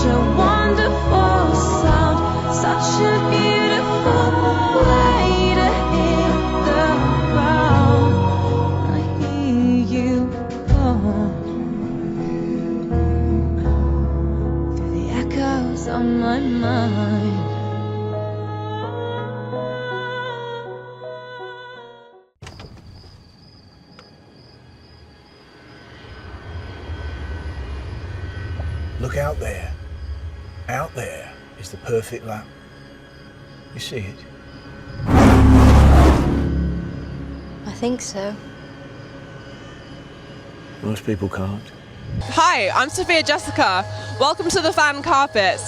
a wonderful sound, such a beautiful way to hit the ground. I hear you call through the echoes on my mind. Look out there. Out there is the perfect lap. You see it? I think so. Most people can't. Hi, I'm Sophia Jessica. Welcome to the Fan Carpet.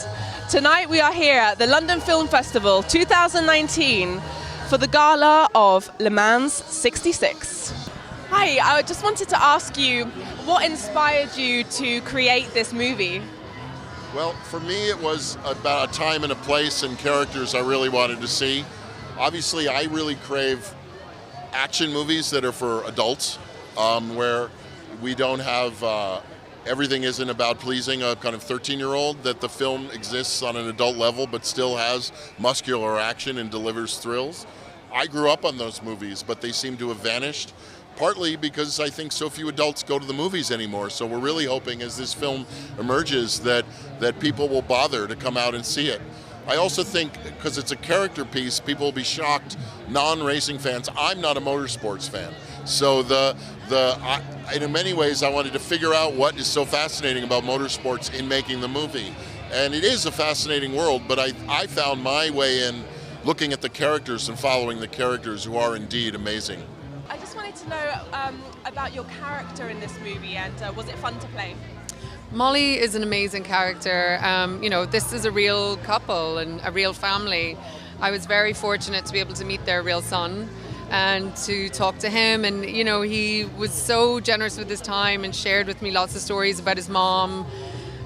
Tonight we are here at the London Film Festival 2019 for the Gala of Le Mans 66. Hi, I just wanted to ask you, what inspired you to create this movie? Well, for me it was about a time and a place and characters I really wanted to see. Obviously, I really crave action movies that are for adults, where we don't have, everything isn't about pleasing a kind of 13-year-old, that the film exists on an adult level but still has muscular action and delivers thrills. I grew up on those movies, but they seem to have vanished, partly because I think so few adults go to the movies anymore. So we're really hoping as this film emerges that people will bother to come out and see it. I also think, because it's a character piece, people will be shocked, non-racing fans. I'm not a motorsports fan. So in many ways, I wanted to figure out what is so fascinating about motorsports in making the movie. And it is a fascinating world, but I found my way in looking at the characters and following the characters who are indeed amazing. I just wanted to know about your character in this movie, and was it fun to play? Mollie is an amazing character. You know, this is a real couple and a real family. I was very fortunate to be able to meet their real son and to talk to him, and you know, he was so generous with his time and shared with me lots of stories about his mom.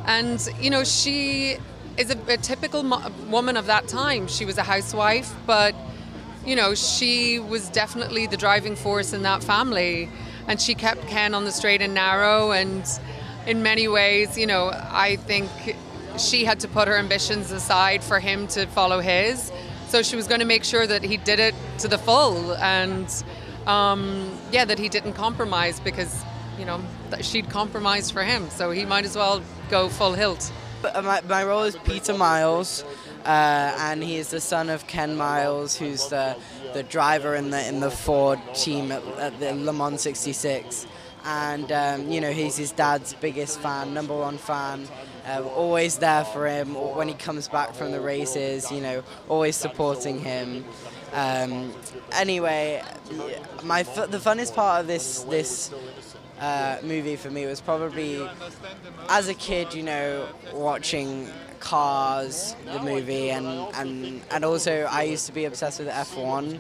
And you know, she is a typical woman of that time. She was a housewife, but you know, she was definitely the driving force in that family, and she kept Ken on the straight and narrow. And in many ways, you know, I think she had to put her ambitions aside for him to follow his. So she was going to make sure that he did it to the full, and yeah, that he didn't compromise, because you know, she'd compromised for him, so he might as well go full hilt. My role is Peter Miles, and he is the son of Ken Miles, who's the driver in the Ford team at the Le Mans 66. And you know, he's his dad's biggest fan, #1 fan, always there for him when he comes back from the races, you know, always supporting him. Anyway, the funnest part of this movie for me was probably, as a kid, you know, watching Cars, the movie, and also I used to be obsessed with F1.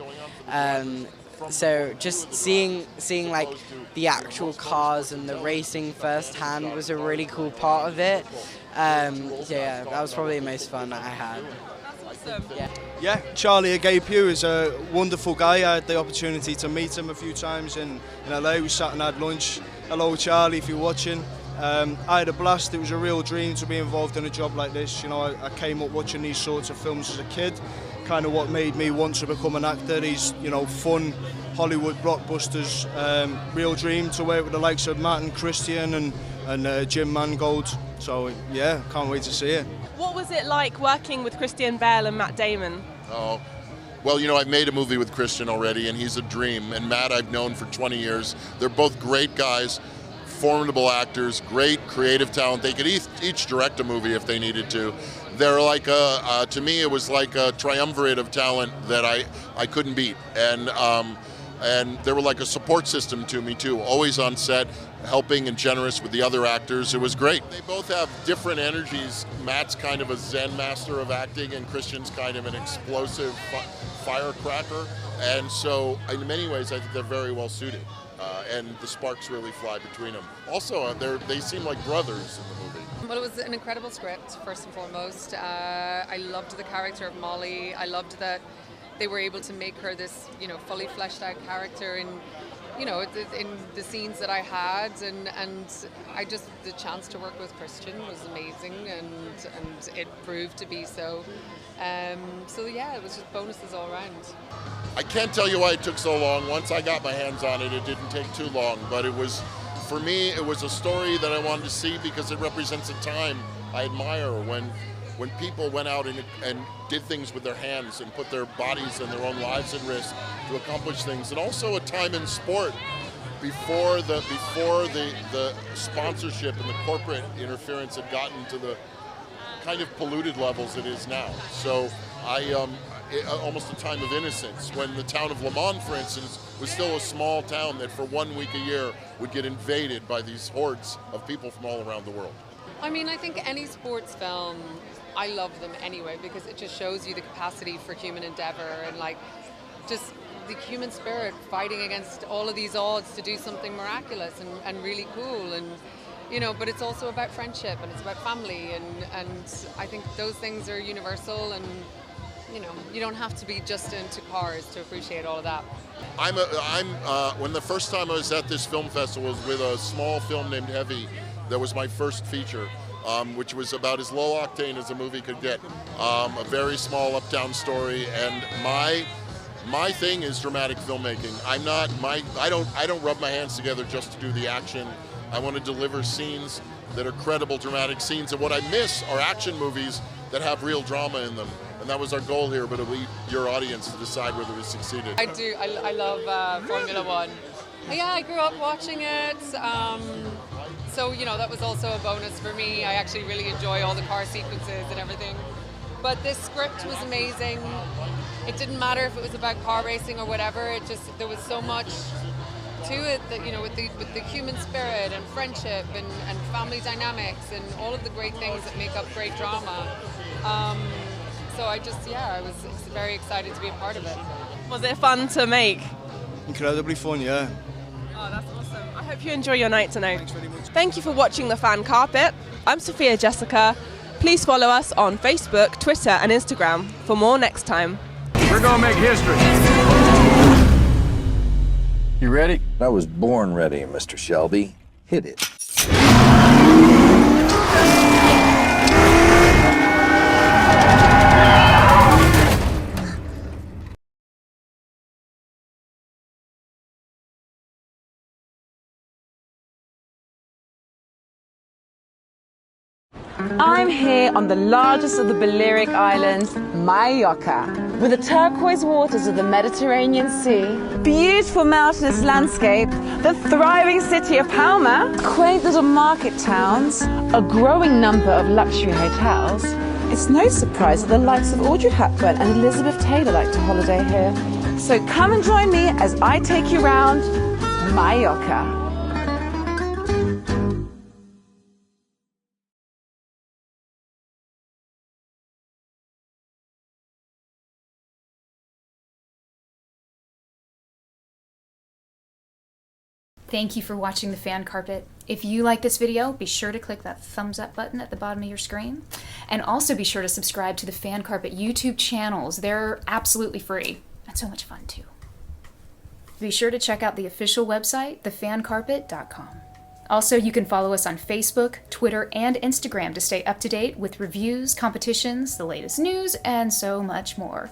So just seeing like the actual cars and the racing firsthand was a really cool part of it. So yeah, that was probably the most fun that I had. That's awesome. Yeah, Charlie Agapiu is a wonderful guy. I had the opportunity to meet him a few times in LA. We sat and had lunch. Hello, Charlie, if you're watching. I had a blast. It was a real dream to be involved in a job like this. You know, I came up watching these sorts of films as a kid. Kind of what made me want to become an actor. These, you know, fun Hollywood blockbusters. Real dream to work with the likes of Matt and Christian and Jim Mangold. So yeah, can't wait to see it. What was it like working with Christian Bale and Matt Damon? Oh, well, you know, I've made a movie with Christian already, and he's a dream. And Matt I've known for 20 years. They're both great guys, formidable actors, great creative talent. They could each direct a movie if they needed to. They're like to me, it was like a triumvirate of talent that I couldn't beat. And they were like a support system to me too, always on set, helping and generous with the other actors. It was great. They both have different energies. Matt's kind of a Zen master of acting, and Christian's kind of an explosive firecracker. And so in many ways, I think they're very well suited. And the sparks really fly between them. Also, they seem like brothers in the movie. Well, it was an incredible script, first and foremost. I loved the character of Mollie. I loved that they were able to make her this, you know, fully fleshed out character you know, in the scenes that I had, and I just, the chance to work with Christian was amazing, and it proved to be so. So yeah, it was just bonuses all around. I can't tell you why it took so long. Once I got my hands on it, it didn't take too long, but it was, for me, it was a story that I wanted to see because it represents a time I admire when people went out and did things with their hands and put their bodies and their own lives at risk to accomplish things, and also a time in sport before the sponsorship and the corporate interference had gotten to the kind of polluted levels it is now. So almost a time of innocence, when the town of Le Mans, for instance, was still a small town that for 1 week a year would get invaded by these hordes of people from all around the world. I mean, I think any sports film, I love them anyway, because it just shows you the capacity for human endeavor and like just the human spirit fighting against all of these odds to do something miraculous and really cool. And you know, but it's also about friendship and it's about family, and I think those things are universal, and you know, you don't have to be just into cars to appreciate all of that. When the first time I was at this film festival was with a small film named Heavy. That was my first feature, which was about as low octane as a movie could get. A very small uptown story, and my thing is dramatic filmmaking. I don't rub my hands together just to do the action. I want to deliver scenes that are credible dramatic scenes, and what I miss are action movies that have real drama in them. And that was our goal here, but it'll be your audience to decide whether we succeeded. I do. I love Formula One. Yeah, I grew up watching it. So, you know, that was also a bonus for me. I actually really enjoy all the car sequences and everything. But this script was amazing. It didn't matter if it was about car racing or whatever. It just, there was so much to it that, you know, with the human spirit and friendship and family dynamics and all of the great things that make up great drama. So I just, yeah, I was very excited to be a part of it. Was it fun to make? Incredibly fun, yeah. Oh, that's awesome. I hope you enjoy your night tonight. Thanks very much. Thank you for watching The Fan Carpet. I'm SOPHIA Jessica. Please follow us on Facebook, Twitter and Instagram for more next time. We're gonna make history. You ready? I was born ready, Mr. Shelby. Hit it. I'm here on the largest of the Balearic Islands, Mallorca, with the turquoise waters of the Mediterranean Sea, beautiful mountainous landscape, the thriving city of Palma, quaint little market towns, a growing number of luxury hotels. It's no surprise that the likes of Audrey Hepburn and Elizabeth Taylor like to holiday here. So come and join me as I take you round Mallorca. Thank you for watching The Fan Carpet. If you like this video, be sure to click that thumbs up button at the bottom of your screen. And also be sure to subscribe to the Fan Carpet YouTube channels. They're absolutely free and so much fun too. Be sure to check out the official website, thefancarpet.com. Also, you can follow us on Facebook, Twitter, and Instagram to stay up to date with reviews, competitions, the latest news, and so much more.